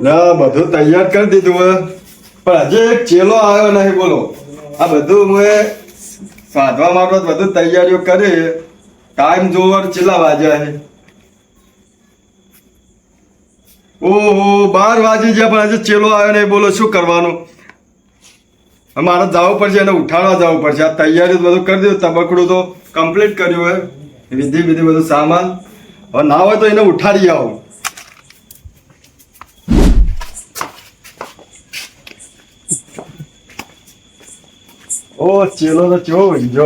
ના બધું તૈયાર કરી દીધું હે પણ હજી એક ચેલો આવ્યો નહીં બોલો આ બધું મેં સાધવા માટે બધું તૈયારીઓ કરી ટાઈમ જોવો કેટલા વાગ્યા છે ઓહો 12 વાગી ગયા પણ હજી ચેલો આવ્યો નહીં બોલો શું કરવાનું મારે જવું પડશે એને ઉઠાડવા જવું પડશે આ તૈયારી બધું કરી દીધું તબકડું તો કમ્પ્લીટ કર્યું હે વિધિ બધું સામાન હવે ના હોય તો એને ઉઠાડી આવો ઓ ચેલો તો કેવો ઊંઝો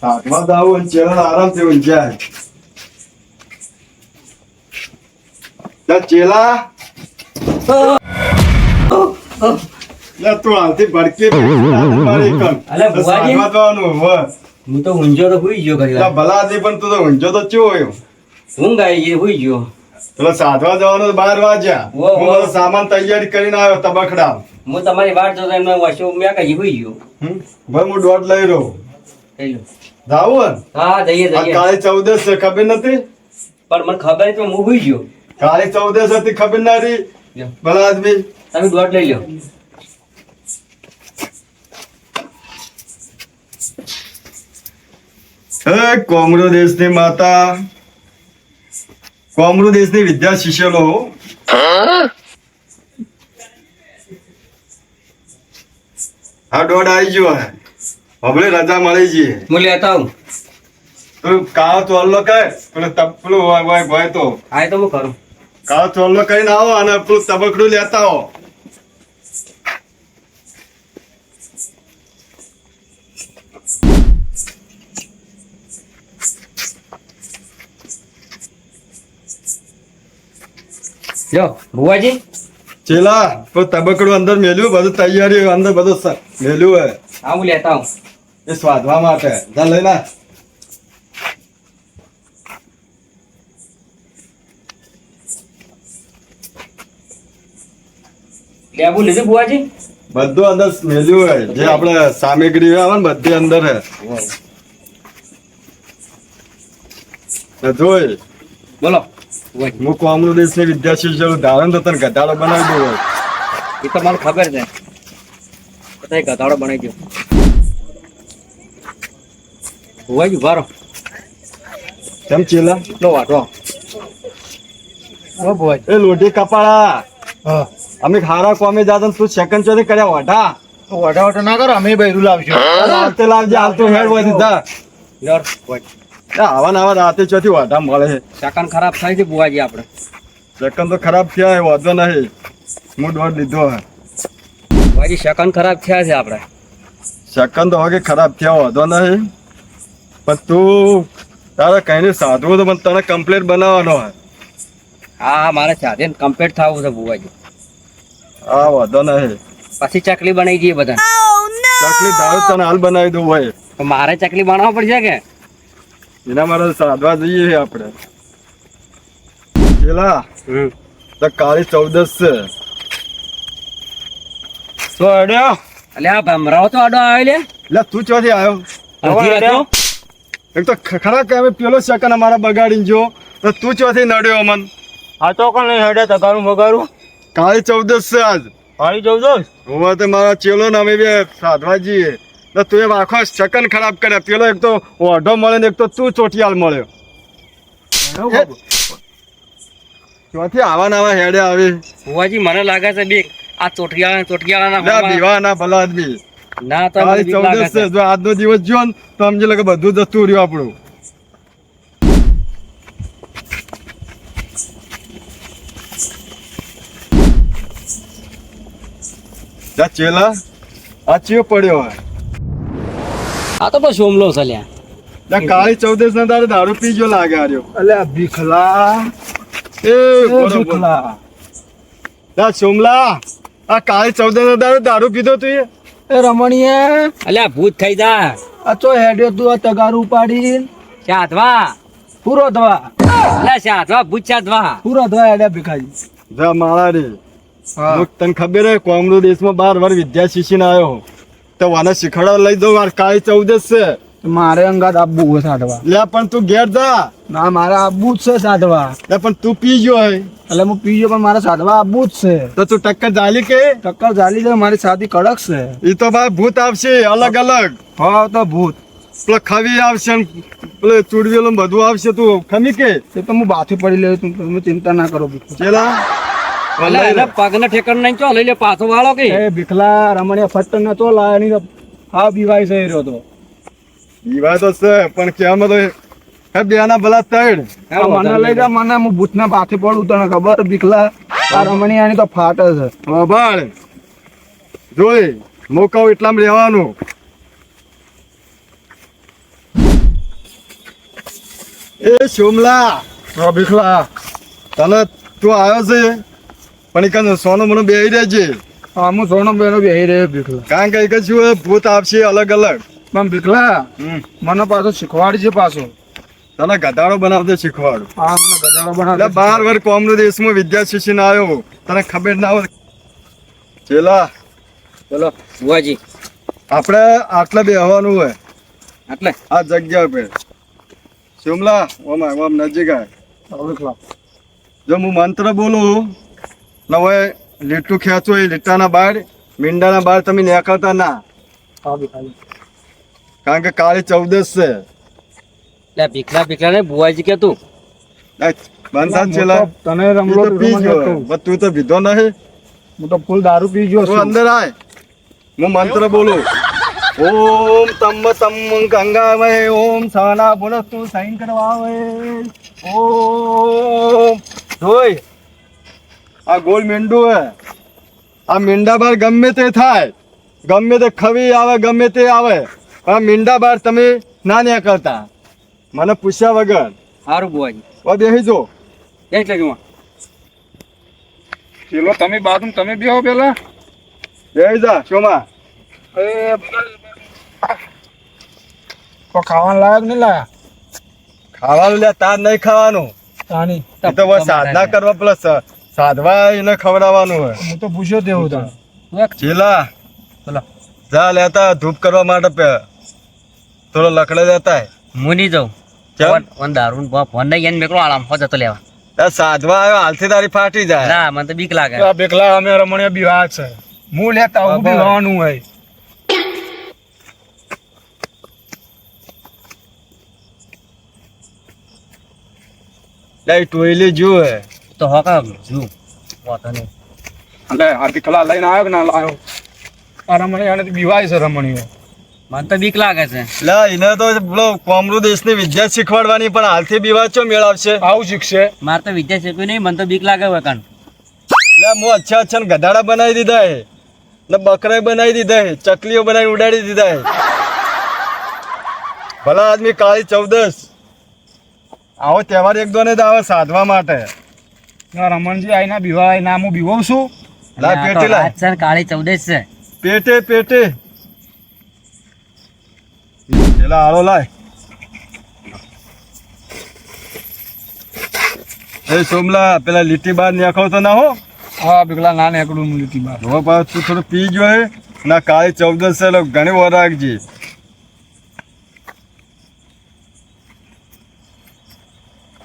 હાથમાં દાવું અને ચેલો આરામથી ઊંઝાય ચેલા તું હાલથી ભડકી હું તો ઊંઝો તો હુઈ ગયો ઘણી વાર. ભલા હતી પણ તું તો ઊંઝો તો ચો હોય ઊંઘ આવી ગઈ હુઈ ગયો. પેલો સાધવા જવાનું 12 વાગ્યા વો, વો. હું બધો સામાન તૈયારી કરીને આવ્યો તબકડા હું તમારી વાટ જોતો એમને વસ્તુ મેં કહી હુઈ ગયો. ભાઈ હું દોઢ લઈ રહ્યો લઈ લો. જાવું હા જઈએ આ જઈએ કાળી 14 છે ખબર નથી પણ મને ખબર હતી હું હુઈ ગયો. કાળી 14 હતી ખબર ના રહી લ્યો. ભલા આદમી તમે દોઢ લઈ લો. હે કોમરો દેશની માતા કોમરો દેશની વિદ્યા શિષ્યલો હા દોઢ આવી ગયો હે હવે રજા મળી જઈએ હું લેતા આવું. તું કાળો ચોલ્લો કર પેલો પેલું હોય તો હા એ તો હું કરું. કાળો ચોલ્લો કરીને આવો અને પેલું તબકડું લેતા આવો લ્યો ભુવાજી ચેલા પેલું તબકડું અંદર મેલ્યું બધું તૈયારી અંદર બધું મેલ્યું હે હા હું લેતા આવું. એ સ્વાદવા માટે જા લઈ ના લેબુ લીધું ભુવાજી. બધું અંદર મેલ્યું હે જે આપણે સામગ્રી આવે ને બધી અંદર હે જોઈ બોલો ભુવાજી. હું કોમનું દેશની વિદ્યા શિષ્ય ધારણ તો તને ગધાડો બનાવી દઉં હોય એ તો મને ખબર છે. બધા ગધાડો બનાવી દો. ભુવાજી ઉભા રહો. કેમ ચેલા લો વાટો. ઓ ભુવાજી. એ લોઢી કપાળા હા અમે ખારા કોમે જાતા ને તું સેકન્ડ ચોથી કર્યા વાઢા વટા વટા ના કરો અમે બૈરું લાવજો આવતે લાવજે હાલતો હેડ હોય સીધા લ્યો ભુવાજી. આવા ને આવા રાતે ચોથી વાઢા મળે છે શાકન ખરાબ થાય છે ભુવાજી આપણે. સેકન્ડ તો ખરાબ થયા એ વાંધો નહીં હું દોઢ લીધો હે ભુવાજી શાકન ખરાબ થયા છે આપણે. સેકન્ડ તો હવે ખરાબ થયા વાંધો નહીં પણ તું તારે કઈને સાધવું તો પણ તને કમ્પ્લીટ બનાવવાનો હે હા મારે સાથે કમ્પ્લીટ થવું છે ભુવાજી. હા વાંધો નહીં પછી ચકલી બનાવી દઈએ બધા. ચકલી દાળ તને હાલ બનાવી દઉં હોય તો મારે ચકલી બનાવવા પડશે કે એના માટે સાધવા જઈએ છે આપણે પેલા તો કાળી 14 છે તો અડ્યો એટલે આ ભમરાઓ તો આડો આવે લે. એટલે તું ચોથી આવ્યો અડધી રાતનો? એક તો ખરા કે પેલો સેકન્ડ અમારા બગાડીને જો તો તું ચોથી નડ્યો અમન આ તો કોણ નહીં હેડે તગારું બગારું કાળી 14 છે આજ પાણી જવું દો હું તો મારા ચેલો ને અમે બે સાધવા જઈએ તો તું એ આખો સેકન્ડ ખરાબ કર્યા પેલો એક તો ઓઢો મળે ને એક તો તું ચોટિયાલ મળ્યો ચોથી આવા ને આવા હેડે આવે ભુવાજી મને લાગે છે બે આ ચોટિયાળા દીવા ના ભલા આદમી ના તો મને કાળી બીક લાગે 14 છે. છે જો આજનો દિવસ જો ને તો સમજી લે કે બધું જતું રહ્યું આપણું જા ચેલા આ ચિયો પડ્યો હોય આ તો બસ સોમલો છે લ્યા. જા કાળી 14 ના તારે દારૂ પી ગયો લાગે આર્યો અલ્યા ભીખલા એ ભીખલા જા સોમલા આ કાળી 14 ના દારૂ પીધો તું એ રમણીયા અલ્યા ભૂત થઈ જા. આ તો હેડ્યો તું આ તગારું ઉપાડી સાધવા પૂરો થવા અલ્યા સાધવા ભૂત સાધવા. પૂરો થવા હેડ્યા ભીખાજી જા મારા રે તને ખબર હે કોમરો દેશમાં 12 વાર વિદ્યા શિક્ષણ આવ્યો તો વાને શીખવાડવા લઈ દઉં આ કાળી 14 છે મારે અંગાત આપવું હોય સાધવા. લે પણ તું ઘેર જા. ના મારે આપવું જ છે સાધવા. લે પણ તું પી ગયો હે. એટલે હું પીજો પણ મારે સાધવા આપવું જ છે. તો તું ટક્કર ઝાલી કે ટક્કર ચાલી જાય મારી શાદી કડક છે. એ તો ભાઈ ભૂત આવશે અલગ અલગ. હા તો ભૂત પેલો ખવી આવશે ને પેલો ચૂડવેલો ને બધું આવશે. તું ખમી કે એ તો હું બાથી પડી લઉં તમે ચિંતા ના કરો ભીખલા. ચેલા એટલે એને પગને ઠેકાણ નહીં ચો લઈ લે પાછો વાળો કે એ ભીખલા રમણીયા ફટ ન તો લાયા નહીં તો હા બીવાય છે એ રહ્યો તો. ઈ વાત તો છે પણ કેમ તો હે બેના ભલા તડ. આ મને લઈ જા મને હું ભૂતના પાથે પડું તને ખબર ભીખલા આ રમણીયાની તો ફાટ છે. બાળ જોઈ મોકાઓ એટલામાં રહેવાનું. એ સોમલા હા ભીખલા તને તું આવ્યો છે પણ એક સોનું મને બેહી રહેજે. હા હું સોનો બેનો બેહી રહ્યો ભીખલા. કારણ કે એક શું ભૂત આવશે અલગ અલગ. પણ ભીખલા મને પાછો શીખવાડજે પાછો. તને ગધાડો બનાવતો શીખવાડું. હા મને ગધાડો એટલે બનાવ 12 વર્ષ કોમનો દેશમાં વિદ્યા શિક્ષણ આવ્યો તને ખબર ના હોય. ચેલા બોલો બુઆજી આપણે આટલે બેહવાનું હોય એટલે આ જગ્યા પર. સોમલા ઓમ નજીક આય. ભીખલા જો હું મંત્ર બોલું ને હવે લીટું ખેંચો એ લીટાના બાર મીંડાના બાર તમે નીકળતા ના. હા ભીખલા કારણ કે કાળી 14 છે. એટલે ભીખલા ને બુઆજી કે તું બંધા ચેલા તને રમલો તું તો પી ગયો. તું તો પીધો નહીં. હું તો ફૂલ દારૂ પી ગયો તું છું. અંદર આય હું મંત્ર બોલું. ઓમ તમ તમ ગંગામય ઓમ સાના બોલો તું સાઈન કરવા આવે. ઓમ જોઈ આ ગોલ મીંડું હે. આ મીંડા બાર ગમે તે થાય ગમે તે ખવી આવે ગમે તે આવે આ મીંડા બાર તમે ના ન્યા કરતા મને પૂછ્યા વગર. સારું બુઆજી ઓ બેહી જો. ક્યાં લાગ્યું પેલો તમે બાજુ તમે બેહો પેલા. બેહી જા શોમાં. તો ખાવાનું લાયક નહીં લાયા ખાવાનું લે તાર નહીં ખાવાનું. તાની એ તો બસ સાધના કરવા પ્લસ સાધવા એને ખવડાવવાનું હોય. હું તો પૂછ્યો તેવું તને. ચેલા બોલો જા લેતા ધૂપ કરવા માટે થોડો લકડે લેતા હું નહીં જાઉં ચમ? ફોન દારૂ ફોન નહીં એને મેકલો આરામ હો જતો લેવા આ સાધવા આવ્યો હાલથી તારી ફાટી જાય. ના મને તો બીક લાગે આ ભીખલા અમે રમણીયા બીવા છે. હું લેતા હું બરાબર. બીવાનું હોય. લે ટોયલી જો હે તો હો કા જુ વાતો નહીં એટલે આ ભીખલા લઈને આવ્યો કે ના લાવ્યો આ રમણીયાને તો બીવાય છે રમણીયો. મને તો બીક લાગે છે લે એને તો પેલો કોમરૂ દેશની વિદ્યા શીખવાડવાની પણ હાલથી બીવાચો મેળવશે. આવું શીખશે. મારે તો વિદ્યા શીખવી નહીં મને તો બીક લાગે હોય કાન લે હું અચ્છા અચ્છા ને ગધાડા બનાવી દીધા હે ને બકરા બનાવી દીધા હે ચકલીઓ બનાવી ઉડાડી દીધા હે. ભલા આદમી કાળી 14 આવો તહેવાર એક દો ને આવે સાધવા માટે. ના રમણજી આઈના બીવાય ના હું બીવું છું. લા પેટી લાય. સર કાળી 14 છે પેટે પેટે પેલા આળો લાય. એ સોમલા પેલા લીટી બાર નાખો તો ના હો. હા ભીખલા ના નીકળું હું લીટી બાર. હવે પાછું તું થોડું પી ગયો હે ના કાળી 14 છે એટલે ઘણી વાર રાખજે.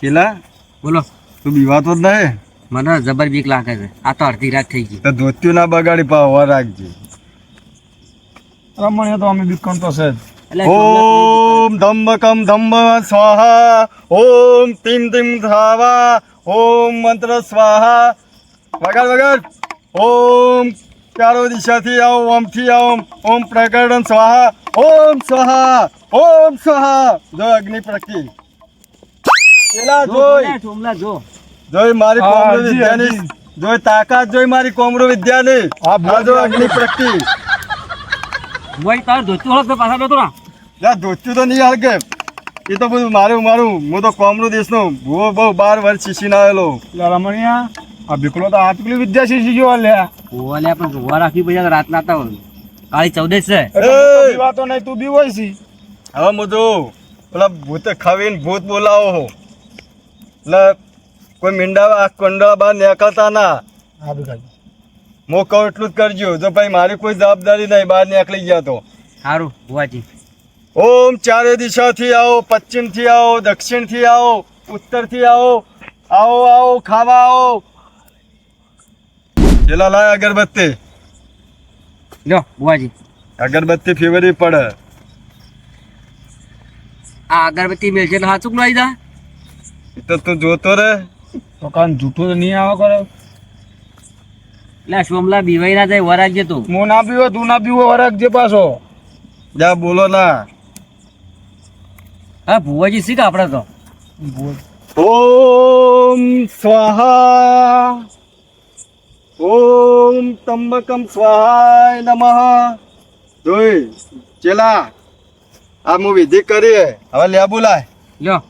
પેલા બોલો તું બીવાતો જ નહીં. મને જબર બીક લાગે છે આ તો અડધી રાત થઈ ગઈ તો ધોત્યું ના બગાડી પાવ વાર રાખજે. રમણીયા તો અમે બીકણ તો છે જ. એટલે ઓમ ધમ્મકમ ધમ્મ સ્વાહા ઓમ ટીમ ટીમ ધાવા ઓમ મંત્ર સ્વાહા વગાડ વગાડ. ઓમ ચારો દિશાથી આવો ઓમથી આવો ઓમ પ્રગટન સ્વાહા ઓમ સ્વાહા ઓમ સ્વાહા. જો અગ્નિ પ્રતિ પેલા જોઈ સોમલા જો જોઈ મારી હા, કોમરો હજી, વિદ્યાની હજી. જોઈ તાકાત જોઈ મારી કોમરો વિદ્યાની. હા, આ જો અગ્નિ પ્રતિ. મોય તાર ધોતું હોત તો પાછા બેતો ના યા ધોત્યું તો નહીં હાલ કે એ તો બધું મારું હું તો કોમરો દેશનો ભૂવો બહુ 12 વર્ષ શીશીને આવેલો. એટલે રમણીયા આ ભીખલો તો આ પેલી વિદ્યા શીખી ગયો લે. ઓલે પણ જોવા રાખી પછી રાત ના હોય કાળી 14 છે એ! બીવાતો નહીં તું બીવાય છી. હવે મુજો પેલા ભૂત ખાવીને ભૂત બોલાવો હો એટલે કોઈ મીંડા કંડા બહાર નીકળતા ના. હા ભીખાજી હું કહું એટલું જ કરજો. જો ભાઈ મારી કોઈ જવાબદારી નહીં બહાર નીકળી ગયા તો. સારું બુઆજી ઓમ ચારે દિશાથી આવો, પશ્ચિમથી આવો, દક્ષિણથી આવો, ઉત્તરથી આવો, આવો આવો ખાવા આવો. પેલા લાય અગરબત્તી. લ્યો બુવાજી, અગરબત્તી ફેવરી પડે. આ અગરબત્તી મેલશે ને હાચુક લઈ જા. એ તો તું જોતો રે. તો કાન જૂઠું તો નહીં આવે કરે. એટલે સોમલા બીવાઈ ના જાય વરાગજે તું. હું ના પીવો તું ના પીવો વરખ જે પાછો. જા બોલો ના. હા ભુવાજી શીખ આપણે તો. ઓમ સ્વાહા. ઓમ ત્રંબકમ સ્વાહાય નમઃ. જોઈ ચેલા આ હું વિધિ કરીએ. હવે લેબુ લાય. લ્યો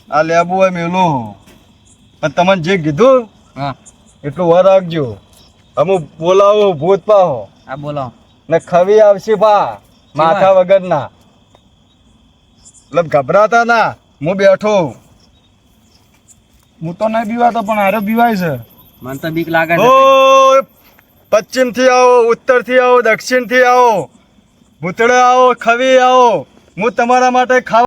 આ લેબુ હોય મેલું. પણ તમને જે કીધું હા એટલું વાર રાખજો. અમુક બોલાવો ભૂત પાહો આ બોલો. ને ખવી આવશે પા માથા વગરના. એટલે ગભરાતા ના. હું બેઠો. હું તો નહીં પીવાતો પણ હારે પીવાય છે. મને તો બીક લાગે છે. ઓ પશ્ચિમથી આવો, ઉત્તરથી આવો, દક્ષિણથી આવો, ભૂતળે આવો, ખવી આવો. હું તમારા માટે ખાવા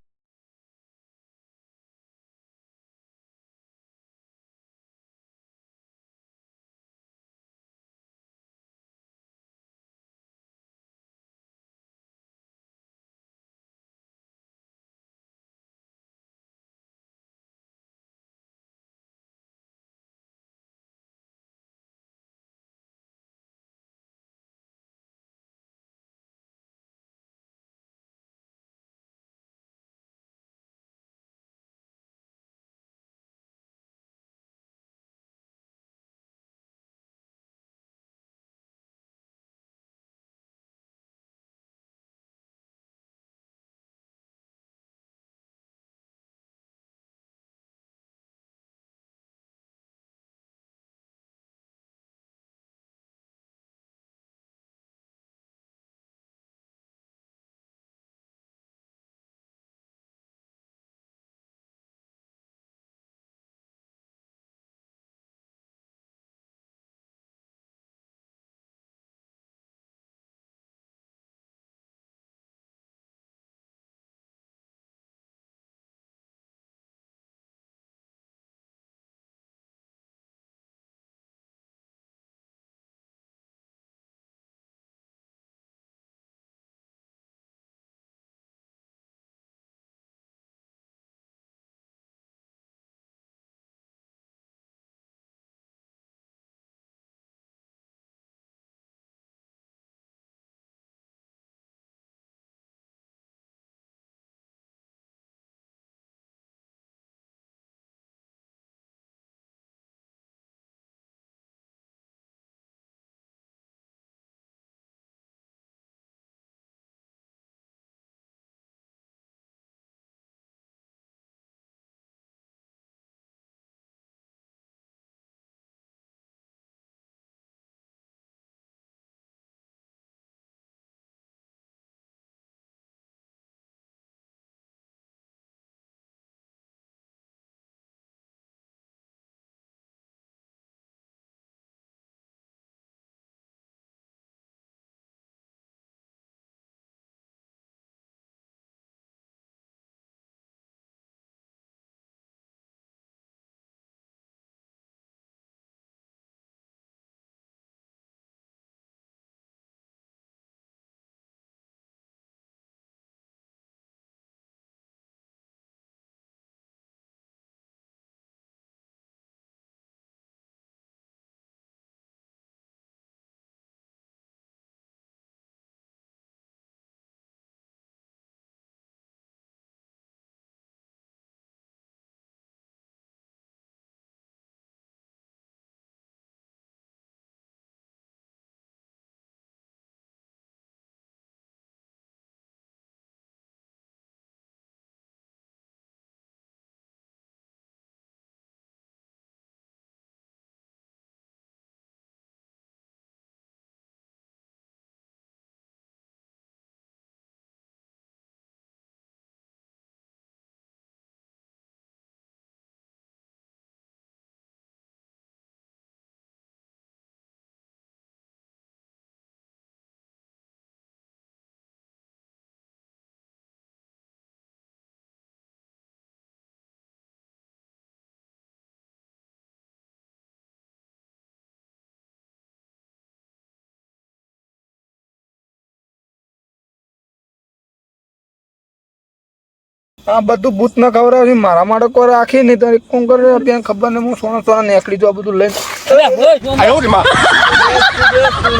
આ બધું ભૂત ન ખવડાવે મારા માટે કોઈ રાખી નહીં તો કોણ કરે ત્યાં ખબર નહીં હું સોના સોના નીકળી જાઉં બધું લઈને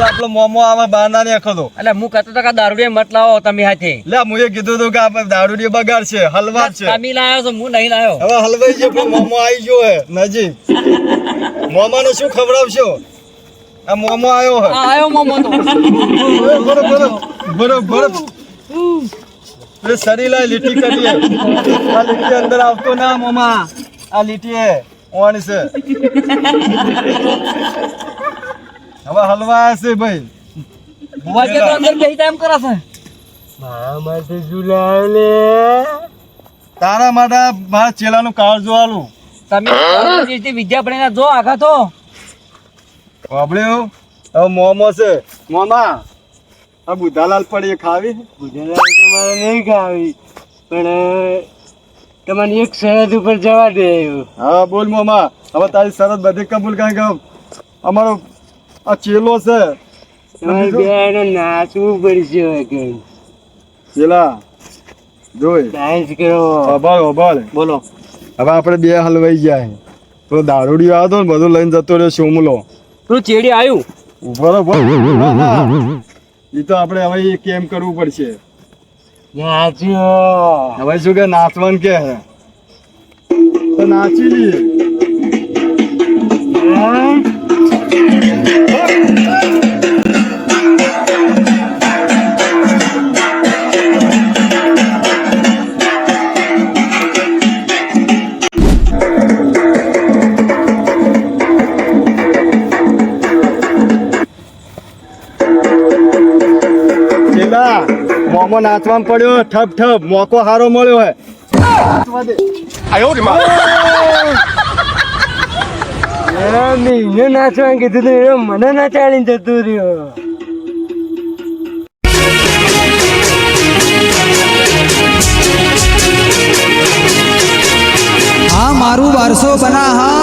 આપણો મોમો આવે બહાર ના નાખો તો એટલે હું કહેતો તો કે દારૂડિયા મત લાવો તમે હાથે લે મુએ કીધું હતું કે આપણે દારૂડી બગાડ છે હલવા છે તમે લાયો છો હું નહીં લાયો હવે હલવાઈ ગયો પણ મોમો આવી ગયો હે નજીક મોમાને શું ખવડાવશો આ મોમો આવ્યો હે આ આયો મોમો તો બરોબર એ સરી લાય લીટી કરીએ આ લીટી અંદર આવતો ના મોમા આ લીટી હે ઓણી છે હવે હલવા છે ભાઈ ભુવા કે તો અંદર બેહી એમ કરે છે તારા માટે મારા ચેલાનું કાળજો આલું તમે જેથી વિદ્યા ભણીને જો આગા તો વાબળ્યો હવે મોમો છે મોમા આ બુધાલાલ પડી ખાવી બુધાલાલ તો મારે નહીં ખાવી પણ તમને એક શરત ઉપર જવા દે હા બોલ મોમા હવે તારી શરત બધી કબૂલ કારણ કે અમારો આ ચેલો છે નાચવું પડશે ચેલા જોઈ ડાન્સ કરો અભાળ બોલો હવે આપણે બે હલવાઈ જાય તો દારૂડિયો આવતો ને બધું લઈને જતો રહ્યો શોમલો પેલું ચેડી આવ્યું બરોબર એ તો આપણે હવે કેમ કરવું પડશે હવે શું કે નાચવાનું કે હે તો નાચી લઈએ મોમો નાચવામાં પડ્યો ઠપ ઠપ મોકો હારો મળ્યો હે નાચવા કીધું મને નાચાડીને જતું રહ્યો આ મારું વારસો બના હા